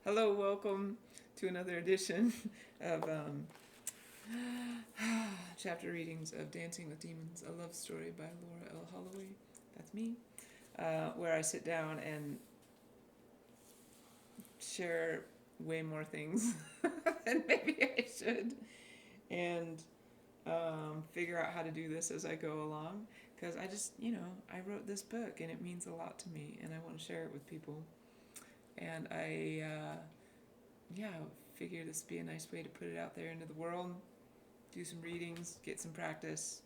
Hello, welcome to another edition of chapter readings of Dancing with Demons, a love story by Laura L. Holloway. That's me. Where I sit down and share way more things than maybe I should, and figure out how to do this as I go along. Because I just, I wrote this book and it means a lot to me, and I want to share it with people. And yeah, figure this would be a nice way to put it out there into the world, do some readings, get some practice,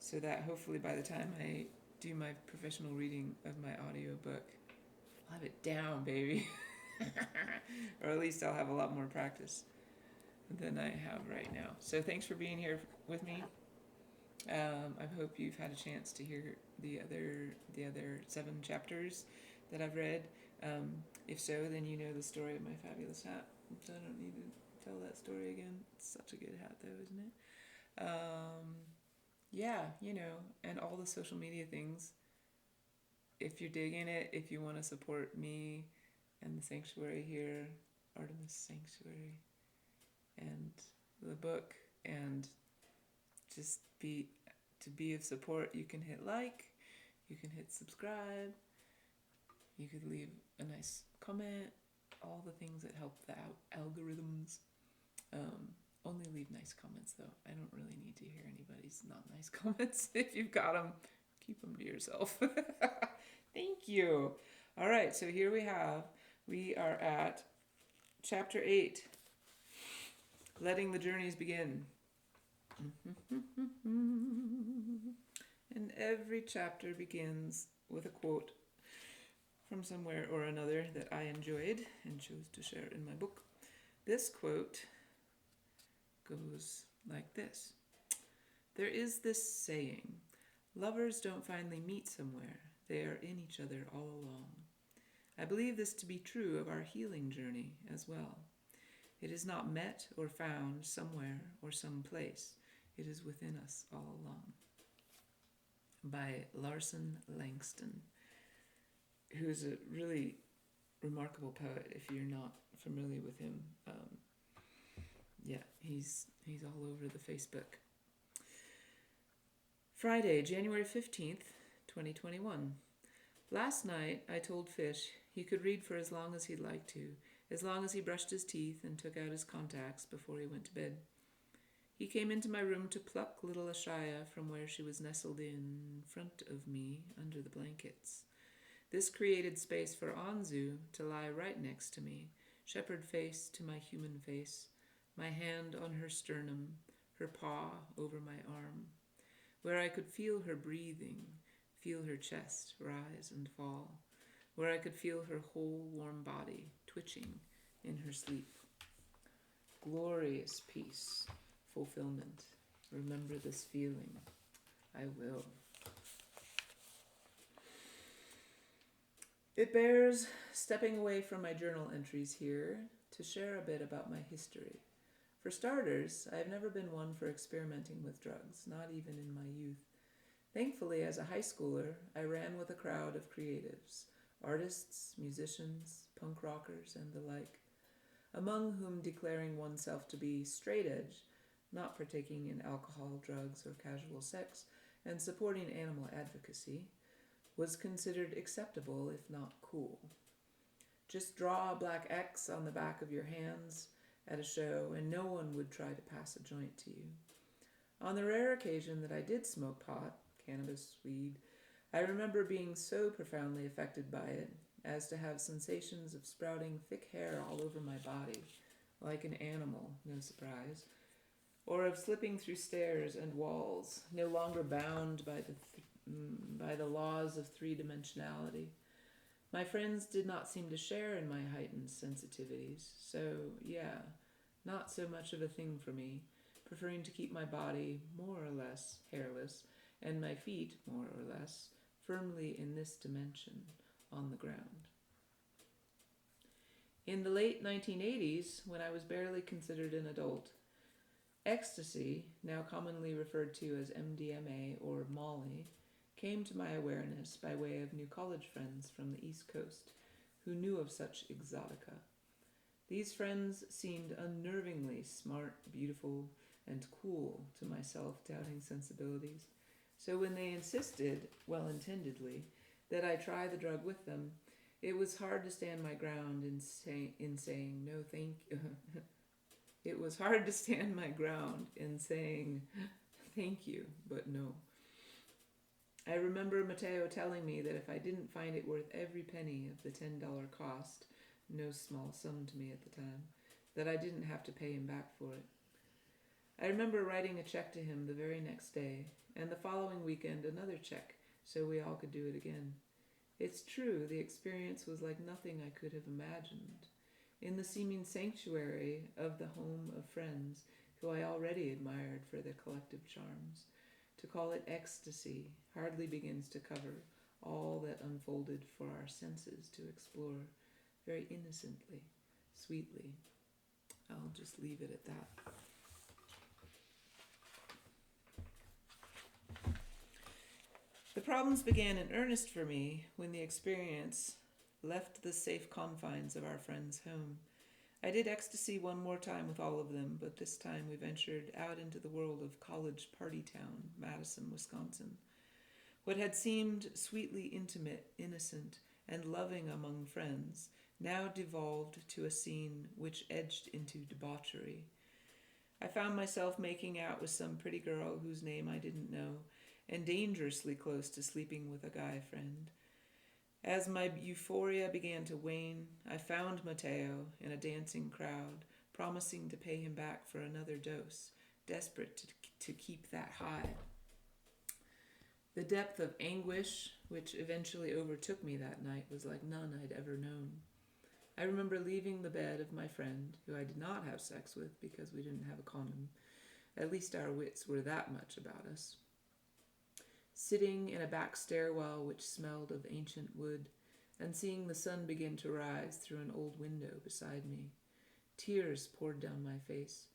so that hopefully by the time I do my professional reading of my audiobook, I'll have it down, baby. Or at least I'll have a lot more practice than I have right now. So thanks for being here with me. I hope you've had a chance to hear the other 7 chapters that I've read. If so, then you know the story of my fabulous hat. So I don't need to tell that story again. It's such a good hat, though, isn't it? Yeah, and all the social media things. If you're digging it, if you want to support me and the sanctuary here, Artemis Sanctuary, and the book, and just be of support, you can hit like, you can hit subscribe, you could leave a nice comment, all the things that help the algorithms. Only leave nice comments, though. I don't really need to hear anybody's not nice comments. If you've got them, keep them to yourself. Thank you. All right, so here we are at chapter 8, letting the journeys begin. And every chapter begins with a quote from somewhere or another that I enjoyed and chose to share in my book. This quote goes like this: "There is this saying, lovers don't finally meet somewhere, they are in each other all along. I believe this to be true of our healing journey as well. It is not met or found somewhere or someplace, it is within us all along." By Larson Langston, who's a really remarkable poet if you're not familiar with him. Yeah, he's all over the Facebook. Friday, January 15th, 2021. Last night I told Fish he could read for as long as he'd like to, as long as he brushed his teeth and took out his contacts before he went to bed. He came into my room to pluck little Ashaya from where she was nestled in front of me under the blankets. This created space for Anzu to lie right next to me, shepherd face to my human face, my hand on her sternum, her paw over my arm, where I could feel her breathing, feel her chest rise and fall, where I could feel her whole warm body twitching in her sleep. Glorious peace, fulfillment. Remember this feeling. I will. It bears stepping away from my journal entries here to share a bit about my history. For starters, I have never been one for experimenting with drugs, not even in my youth. Thankfully, as a high schooler, I ran with a crowd of creatives, artists, musicians, punk rockers, and the like, among whom declaring oneself to be straight edge, not partaking in alcohol, drugs, or casual sex, and supporting animal advocacy, was considered acceptable, if not cool. Just draw a black X on the back of your hands at a show, and no one would try to pass a joint to you. On the rare occasion that I did smoke pot, cannabis, weed, I remember being so profoundly affected by it as to have sensations of sprouting thick hair all over my body, like an animal, no surprise, or of slipping through stairs and walls, no longer bound by the laws of three-dimensionality. My friends did not seem to share in my heightened sensitivities, so yeah, not so much of a thing for me, preferring to keep my body more or less hairless and my feet more or less firmly in this dimension on the ground. In the late 1980s, when I was barely considered an adult, ecstasy, now commonly referred to as MDMA or Molly, came to my awareness by way of new college friends from the East Coast who knew of such exotica. These friends seemed unnervingly smart, beautiful, and cool to my self-doubting sensibilities. So when they insisted, well-intendedly, that I try the drug with them, it was hard to stand my ground in saying no thank you. It was hard to stand my ground in saying thank you, but no. I remember Matteo telling me that if I didn't find it worth every penny of the $10 cost, no small sum to me at the time, that I didn't have to pay him back for it. I remember writing a check to him the very next day, and the following weekend another check, so we all could do it again. It's true, the experience was like nothing I could have imagined. In the seeming sanctuary of the home of friends who I already admired for their collective charms, to call it ecstasy hardly begins to cover all that unfolded for our senses to explore very innocently, sweetly. I'll just leave it at that. The problems began in earnest for me when the experience left the safe confines of our friend's home. I did ecstasy one more time with all of them, but this time we ventured out into the world of college party town, Madison, Wisconsin. What had seemed sweetly intimate, innocent, and loving among friends now devolved to a scene which edged into debauchery. I found myself making out with some pretty girl whose name I didn't know, and dangerously close to sleeping with a guy friend. As my euphoria began to wane, I found Matteo in a dancing crowd, promising to pay him back for another dose, desperate to keep that high. The depth of anguish which eventually overtook me that night was like none I'd ever known. I remember leaving the bed of my friend, who I did not have sex with because we didn't have a condom. At least our wits were that much about us. Sitting in a back stairwell which smelled of ancient wood, and seeing the sun begin to rise through an old window beside me. Tears poured down my face.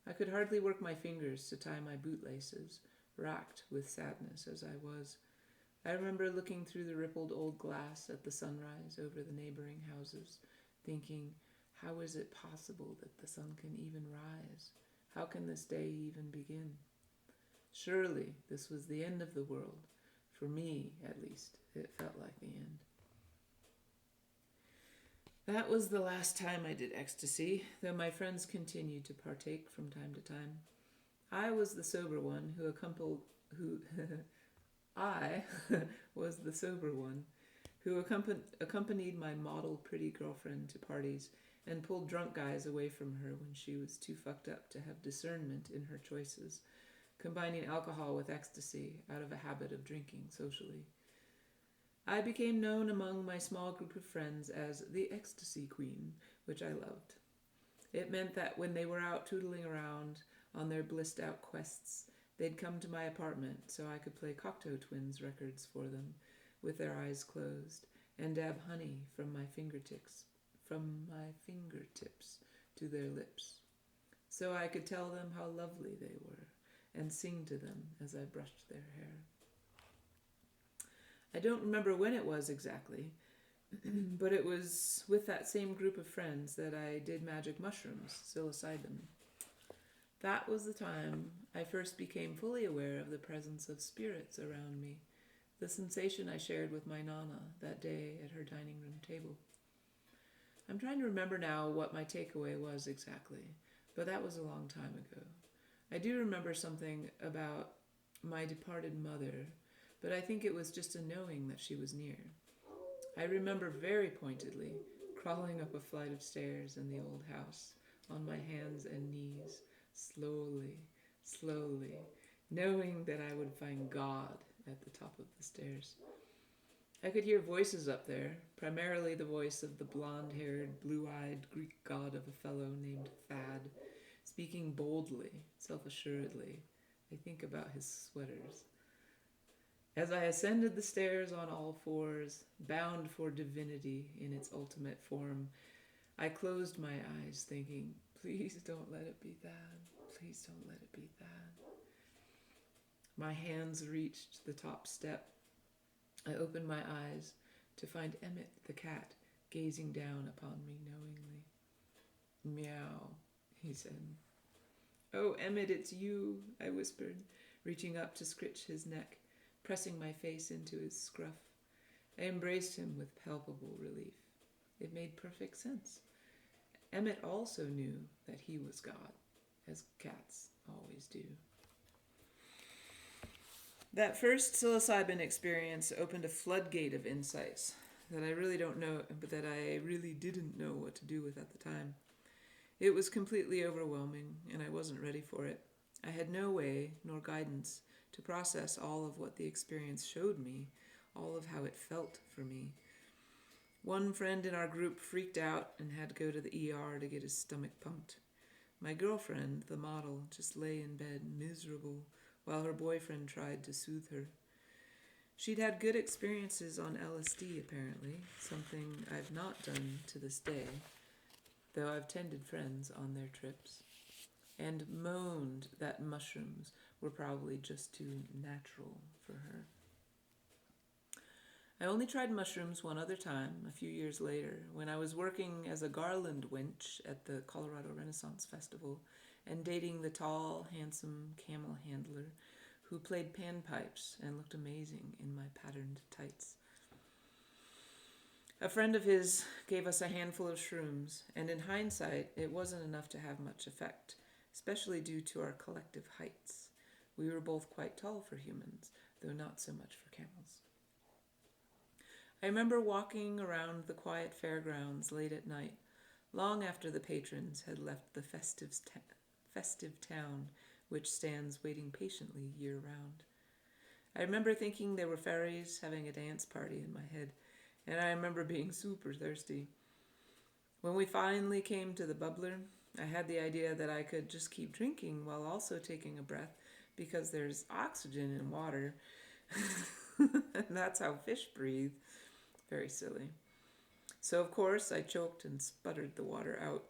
I could hardly work my fingers to tie my bootlaces, racked with sadness as I was. I remember looking through the rippled old glass at the sunrise over the neighboring houses, thinking, how is it possible that the sun can even rise? How can this day even begin? Surely this was the end of the world. For me, at least, it felt like the end. That was the last time I did ecstasy, though my friends continued to partake from time to time. I was the sober one who accompanied my model pretty girlfriend to parties and pulled drunk guys away from her when she was too fucked up to have discernment in her choices, combining alcohol with ecstasy out of a habit of drinking socially. I became known among my small group of friends as the Ecstasy Queen, which I loved. It meant that when they were out tootling around on their blissed-out quests, they'd come to my apartment so I could play Cocteau Twins records for them with their eyes closed and dab honey from my fingertips to their lips, so I could tell them how lovely they were and sing to them as I brushed their hair. I don't remember when it was exactly, but it was with that same group of friends that I did magic mushrooms, psilocybin. That was the time I first became fully aware of the presence of spirits around me, the sensation I shared with my Nana that day at her dining room table. I'm trying to remember now what my takeaway was exactly, but that was a long time ago. I do remember something about my departed mother, but I think it was just a knowing that she was near. I remember very pointedly crawling up a flight of stairs in the old house on my hands and knees, slowly, knowing that I would find God at the top of the stairs. I could hear voices up there, primarily the voice of the blonde-haired, blue-eyed Greek god of a fellow named Thad, speaking boldly, self-assuredly. I think about his sweaters. As I ascended the stairs on all fours, bound for divinity in its ultimate form, I closed my eyes thinking, please don't let it be Thad. Please don't let it be Thad. My hands reached the top step. I opened my eyes to find Emmett the cat gazing down upon me knowingly. he said. "Oh, Emmett, it's you," I whispered, reaching up to scritch his neck, pressing my face into his scruff. I embraced him with palpable relief. It made perfect sense. Emmett also knew that he was God, as cats always do. That first psilocybin experience opened a floodgate of insights that I really don't know, but that I really didn't know what to do with at the time. It was completely overwhelming, and I wasn't ready for it. I had no way, nor guidance, to process all of what the experience showed me, all of how it felt for me. One friend in our group freaked out and had to go to the ER to get his stomach pumped. My girlfriend, the model, just lay in bed, miserable, while her boyfriend tried to soothe her. She'd had good experiences on LSD, apparently, something I've not done to this day, though I've tended friends on their trips, and moaned that mushrooms were probably just too natural for her. I only tried mushrooms one other time, a few years later, when I was working as a garland wench at the Colorado Renaissance Festival and dating the tall, handsome camel handler who played panpipes and looked amazing in my patterned tights. A friend of his gave us a handful of shrooms, and in hindsight, it wasn't enough to have much effect, especially due to our collective heights. We were both quite tall for humans, though not so much for camels. I remember walking around the quiet fairgrounds late at night, long after the patrons had left the festive town, which stands waiting patiently year-round. I remember thinking there were fairies having a dance party in my head, and I remember being super thirsty. When we finally came to the bubbler, I had the idea that I could just keep drinking while also taking a breath, because there's oxygen in water, and that's how fish breathe. Very silly. So, of course, I choked and sputtered the water out.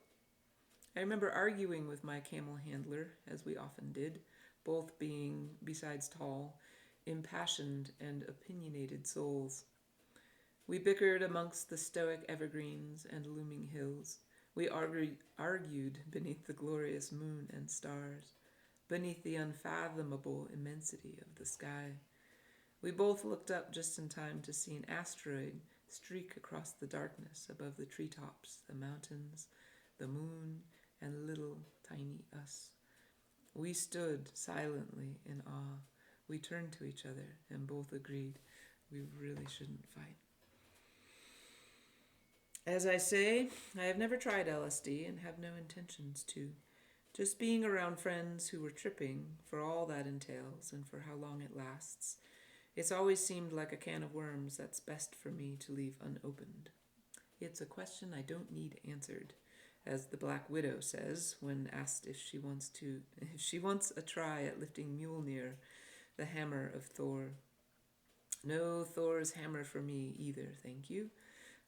I remember arguing with my camel handler, as we often did, both being, besides tall, impassioned and opinionated souls. We bickered amongst the stoic evergreens and looming hills. We argued beneath the glorious moon and stars, beneath the unfathomable immensity of the sky. We both looked up just in time to see an asteroid streak across the darkness above the treetops, the mountains, the moon, and little tiny us. We stood silently in awe. We turned to each other and both agreed we really shouldn't fight. As I say, I have never tried LSD and have no intentions to. Just being around friends who were tripping, for all that entails and for how long it lasts, it's always seemed like a can of worms that's best for me to leave unopened. It's a question I don't need answered, as the Black Widow says when asked if she wants a try at lifting Mjolnir, the hammer of Thor. No Thor's hammer for me either, thank you.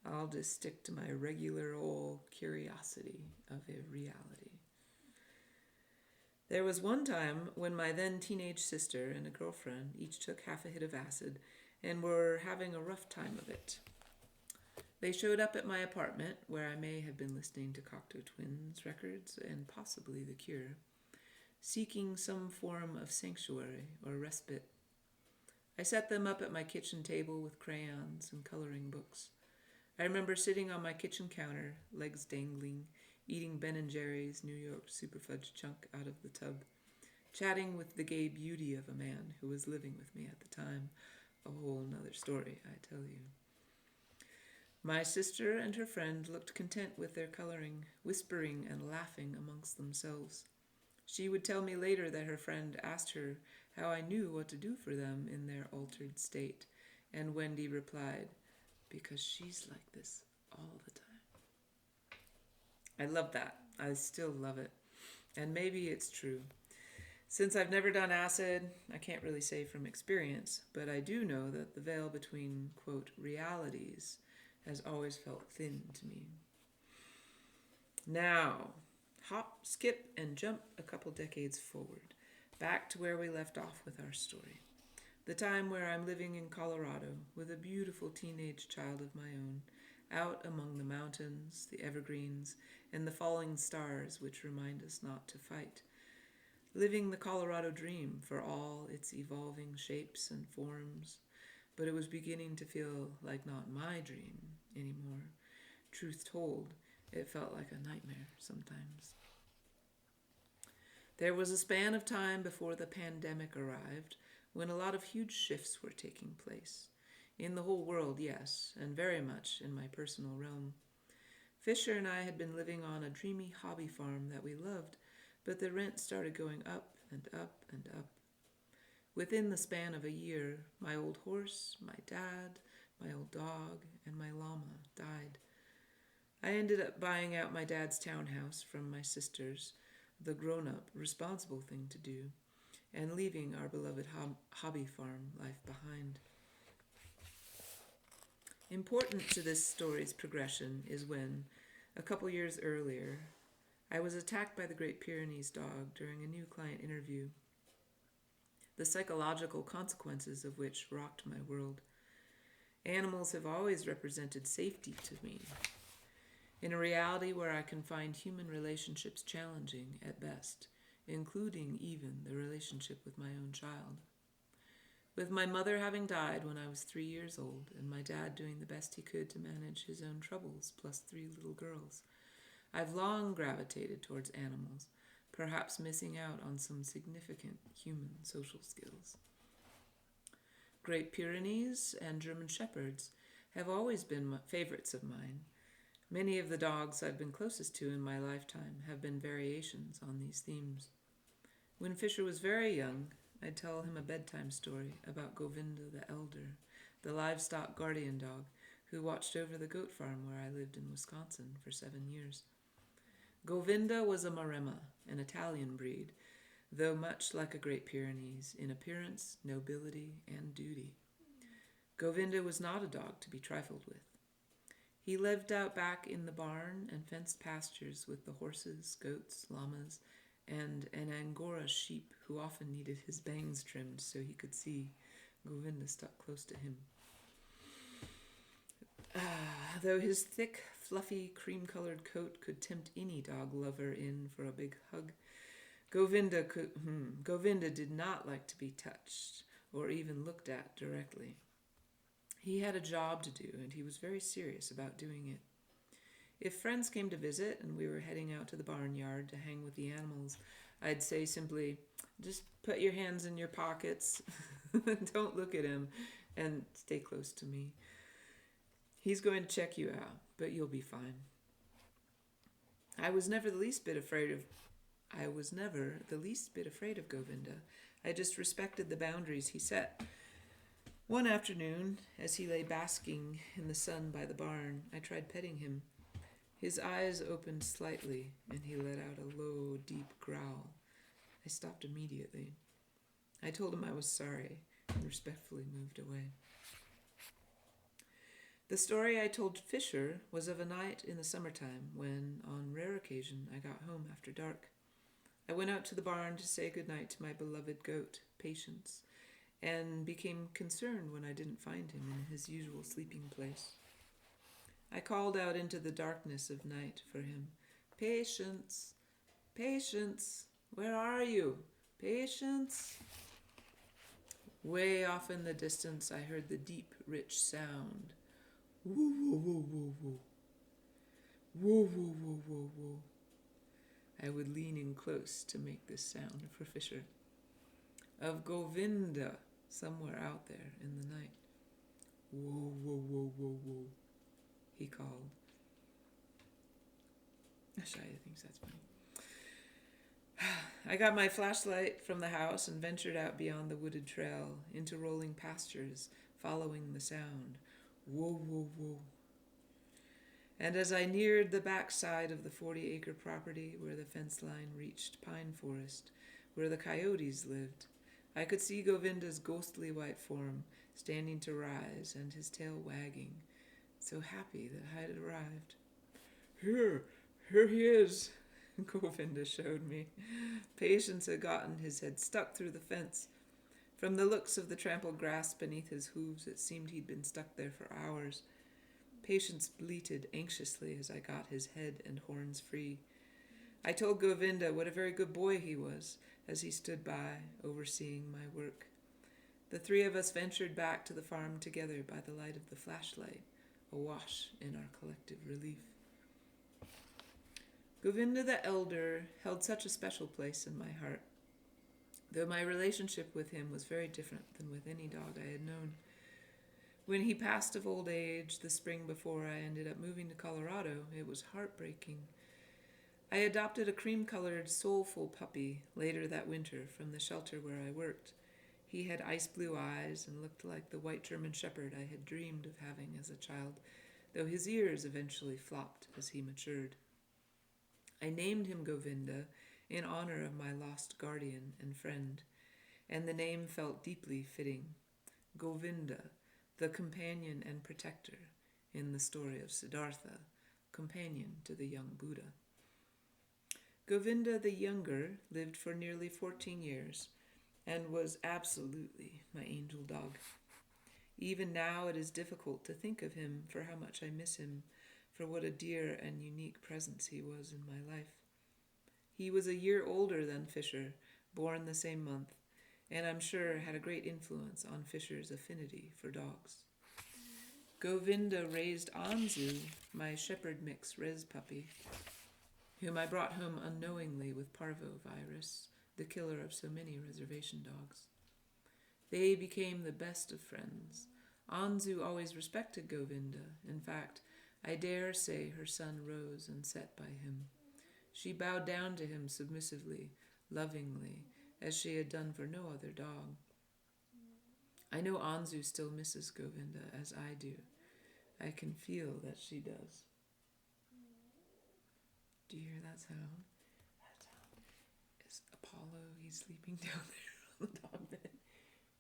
I'll just stick to my regular old curiosity of a reality. There was one time when my then teenage sister and a girlfriend each took half a hit of acid and were having a rough time of it. They showed up at my apartment, where I may have been listening to Cocteau Twins records and possibly The Cure, seeking some form of sanctuary or respite. I set them up at my kitchen table with crayons and coloring books. I remember sitting on my kitchen counter, legs dangling, eating Ben & Jerry's New York Super Fudge chunk out of the tub, chatting with the gay beauty of a man who was living with me at the time. A whole nother story, I tell you. My sister and her friend looked content with their coloring, whispering and laughing amongst themselves. She would tell me later that her friend asked her how I knew what to do for them in their altered state, and Wendy replied, "Because she's like this all the time." I love that. I still love it. And maybe it's true. Since I've never done acid, I can't really say from experience, but I do know that the veil between, quote, realities has always felt thin to me. Now, hop, skip, and jump a couple decades forward, back to where we left off with our story. The time where I'm living in Colorado with a beautiful teenage child of my own, out among the mountains, the evergreens, and the falling stars which remind us not to fight, living the Colorado dream for all its evolving shapes and forms. But it was beginning to feel like not my dream anymore. Truth told, it felt like a nightmare sometimes. There was a span of time before the pandemic arrived when a lot of huge shifts were taking place. In the whole world, yes, and very much in my personal realm. Fisher and I had been living on a dreamy hobby farm that we loved, but the rent started going up and up and up. Within the span of a year, my old horse, my dad, my old dog, and my llama died. I ended up buying out my dad's townhouse from my sisters, the grown-up, responsible thing to do, and leaving our beloved hobby farm life behind. Important to this story's progression is when, a couple years earlier, I was attacked by the Great Pyrenees dog during a new client interview, the psychological consequences of which rocked my world. Animals have always represented safety to me, in a reality where I can find human relationships challenging at best, including even the relationship with my own child. With my mother having died when I was 3 years old, and my dad doing the best he could to manage his own troubles, plus 3 little girls, I've long gravitated towards animals, perhaps missing out on some significant human social skills. Great Pyrenees and German Shepherds have always been favorites of mine. Many of the dogs I've been closest to in my lifetime have been variations on these themes. When Fisher was very young, I'd tell him a bedtime story about Govinda the Elder, the livestock guardian dog who watched over the goat farm where I lived in Wisconsin for 7 years. Govinda was a Maremma, an Italian breed, though much like a Great Pyrenees in appearance, nobility, and duty. Govinda was not a dog to be trifled with. He lived out back in the barn and fenced pastures with the horses, goats, llamas, and an Angora sheep who often needed his bangs trimmed so he could see. Govinda stuck close to him. Though his thick, fluffy, cream-colored coat could tempt any dog lover in for a big hug, Govinda did not like to be touched or even looked at directly. He had a job to do, and he was very serious about doing it. If friends came to visit and we were heading out to the barnyard to hang with the animals, I'd say simply, just put your hands in your pockets, don't look at him, and stay close to me. He's going to check you out, but you'll be fine. I was never the least bit afraid of Govinda. I just respected the boundaries he set. One afternoon, as he lay basking in the sun by the barn, I tried petting him. His eyes opened slightly, and he let out a low, deep growl. I stopped immediately. I told him I was sorry, and respectfully moved away. The story I told Fisher was of a night in the summertime when, on rare occasion, I got home after dark. I went out to the barn to say goodnight to my beloved goat, Patience, and became concerned when I didn't find him in his usual sleeping place. I called out into the darkness of night for him. Patience, Patience, where are you? Patience? Way off in the distance, I heard the deep, rich sound. Woo, woo, woo, woo, woo. Woo, woo, woo, woo, woo. I would lean in close to make this sound for Fisher. Of Govinda, somewhere out there in the night. Whoa, whoa, whoa, whoa, whoa, he called. Shia thinks that's funny. I got my flashlight from the house and ventured out beyond the wooded trail into rolling pastures, following the sound. Whoa, whoa, whoa. And as I neared the backside of the 40-acre property where the fence line reached pine forest, where the coyotes lived, I could see Govinda's ghostly white form standing to rise and his tail wagging, so happy that I had arrived. Here he is, Govinda showed me. Patience had gotten his head stuck through the fence. From the looks of the trampled grass beneath his hooves, it seemed he'd been stuck there for hours. Patience bleated anxiously as I got his head and horns free. I told Govinda what a very good boy he was as he stood by, overseeing my work. The three of us ventured back to the farm together by the light of the flashlight, awash in our collective relief. Govinda the Elder held such a special place in my heart, though my relationship with him was very different than with any dog I had known. When he passed of old age the spring before I ended up moving to Colorado, it was heartbreaking. I adopted a cream-colored, soulful puppy later that winter from the shelter where I worked. He had ice blue eyes and looked like the white German shepherd I had dreamed of having as a child, though his ears eventually flopped as he matured. I named him Govinda in honor of my lost guardian and friend, and the name felt deeply fitting. Govinda, the companion and protector in the story of Siddhartha, companion to the young Buddha. Govinda the Younger lived for nearly 14 years and was absolutely my angel dog. Even now it is difficult to think of him for how much I miss him, for what a dear and unique presence he was in my life. He was a year older than Fisher, born the same month, and I'm sure had a great influence on Fisher's affinity for dogs. Govinda raised Anzu, my shepherd mix res puppy, whom I brought home unknowingly with parvovirus, the killer of so many reservation dogs. They became the best of friends. Anzu always respected Govinda. In fact, I dare say her son rose and sat by him. She bowed down to him submissively, lovingly, as she had done for no other dog. I know Anzu still misses Govinda, as I do. I can feel that she does. Do you hear that sound? That sound is Apollo. He's sleeping down there on the dog bed.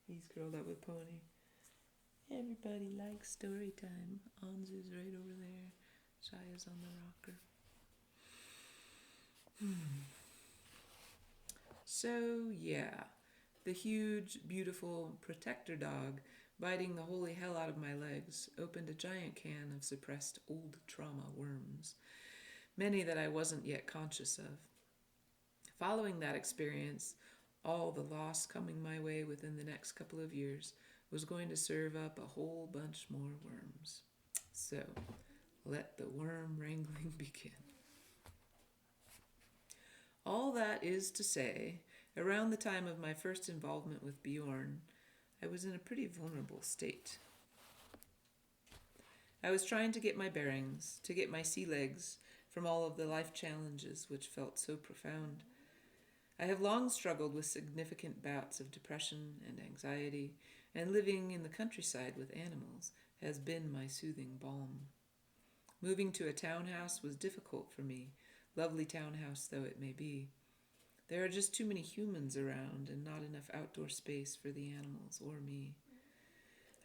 He's curled up with Pony. Everybody likes story time. Anzu's right over there. Shaya's on the rocker. So, yeah, the huge, beautiful protector dog, biting the holy hell out of my legs, opened a giant can of suppressed old trauma worms, many that I wasn't yet conscious of. Following that experience, all the loss coming my way within the next couple of years was going to serve up a whole bunch more worms. So, let the worm wrangling begin. All that is to say, around the time of my first involvement with Bjorn, I was in a pretty vulnerable state. I was trying to get my bearings, to get my sea legs from all of the life challenges which felt so profound. I have long struggled with significant bouts of depression and anxiety, and living in the countryside with animals has been my soothing balm. Moving to a townhouse was difficult for me, lovely townhouse though it may be. There are just too many humans around and not enough outdoor space for the animals or me.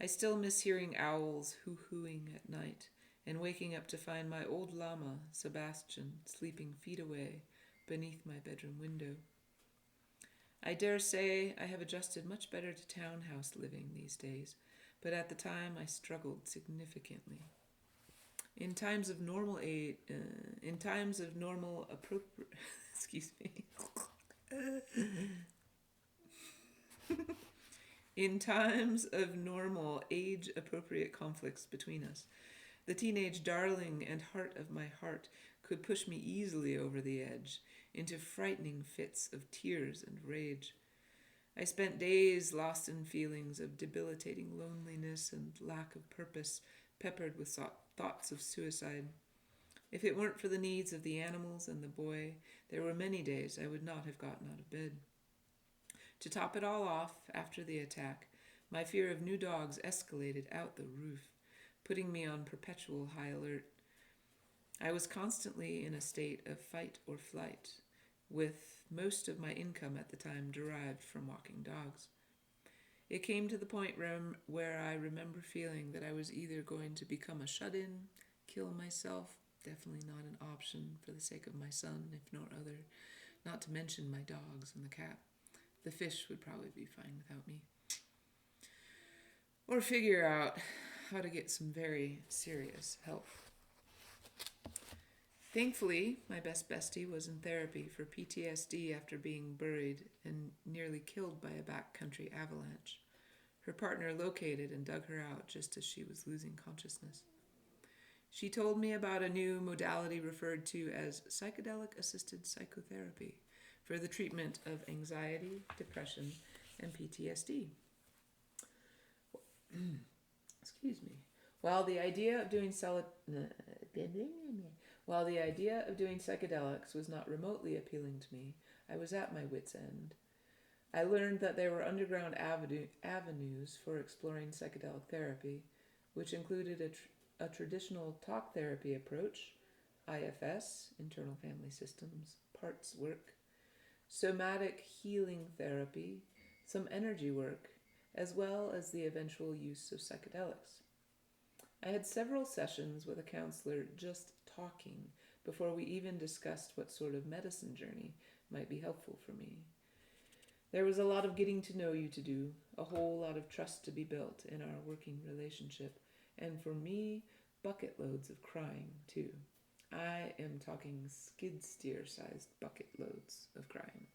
I still miss hearing owls hoo-hooing at night and waking up to find my old llama, Sebastian, sleeping feet away beneath my bedroom window. I dare say I have adjusted much better to townhouse living these days, but at the time I struggled significantly. In times of normal excuse me. In times of normal age-appropriate conflicts between us, the teenage darling and heart of my heart could push me easily over the edge into frightening fits of tears and rage. I spent days lost in feelings of debilitating loneliness and lack of purpose, peppered with thoughts of suicide. If it weren't for the needs of the animals and the boy, there were many days I would not have gotten out of bed. To top it all off, after the attack, my fear of new dogs escalated out the roof, putting me on perpetual high alert. I was constantly in a state of fight or flight, with most of my income at the time derived from walking dogs. It came to the point where I remember feeling that I was either going to become a shut-in, kill myself, definitely not an option for the sake of my son, if no other, not to mention my dogs and the cat. The fish would probably be fine without me. Or figure out how to get some very serious help. Thankfully, my best bestie was in therapy for PTSD after being buried and nearly killed by a backcountry avalanche. Her partner located and dug her out just as she was losing consciousness. She told me about a new modality referred to as psychedelic-assisted psychotherapy for the treatment of anxiety, depression, and PTSD. Excuse me. While the idea of doing psychedelics was not remotely appealing to me, I was at my wit's end. I learned that there were underground avenues for exploring psychedelic therapy, which included a traditional talk therapy approach, IFS, internal family systems, parts work, somatic healing therapy, some energy work, as well as the eventual use of psychedelics. I had several sessions with a counselor just talking before we even discussed what sort of medicine journey might be helpful for me. There was a lot of getting to know you to do, a whole lot of trust to be built in our working relationship, and for me, bucket loads of crying too. I am talking skid steer-sized bucket loads of crying.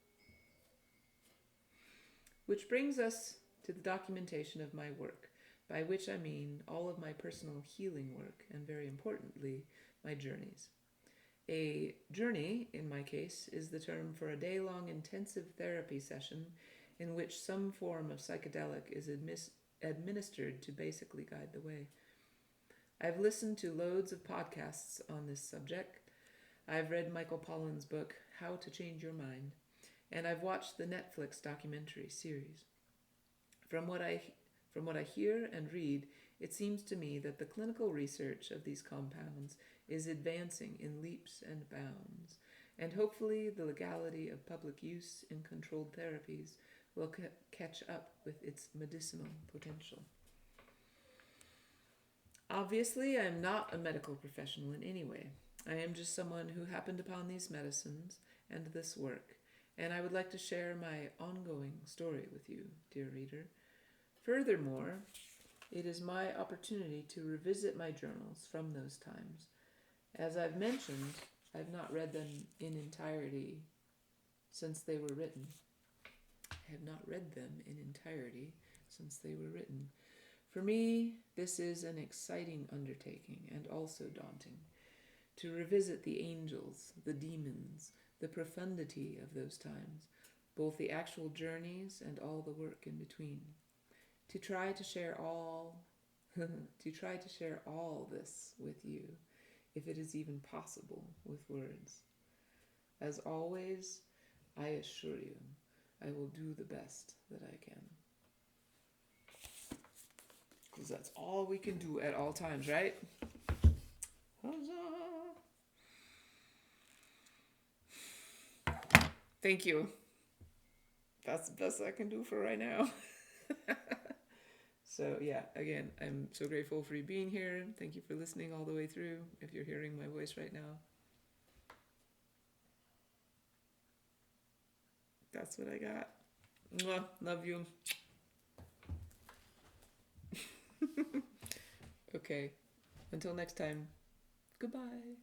Which brings us to the documentation of my work, by which I mean all of my personal healing work, and very importantly, my journeys. A journey, in my case, is the term for a day-long intensive therapy session in which some form of psychedelic is administered to basically guide the way. I've listened to loads of podcasts on this subject. I've read Michael Pollan's book, How to Change Your Mind, and I've watched the Netflix documentary series. From what I hear and read, it seems to me that the clinical research of these compounds is advancing in leaps and bounds, and hopefully the legality of public use in controlled therapies will catch up with its medicinal potential. Obviously, I am not a medical professional in any way. I am just someone who happened upon these medicines and this work, and I would like to share my ongoing story with you, dear reader. Furthermore, it is my opportunity to revisit my journals from those times. As I've mentioned, I've not read them in entirety since they were written. For me, this is an exciting undertaking and also daunting. To revisit the angels, the demons, the profundity of those times, both the actual journeys and all the work in between. To try to share all this with you, if it is even possible with words. As always, I assure you, I will do the best that I can. Because that's all we can do at all times, right? Huzzah! Thank you. That's the best I can do for right now. So yeah, again, I'm so grateful for you being here. Thank you for listening all the way through, if you're hearing my voice right now. That's what I got. Mwah, love you. Okay, until next time, goodbye.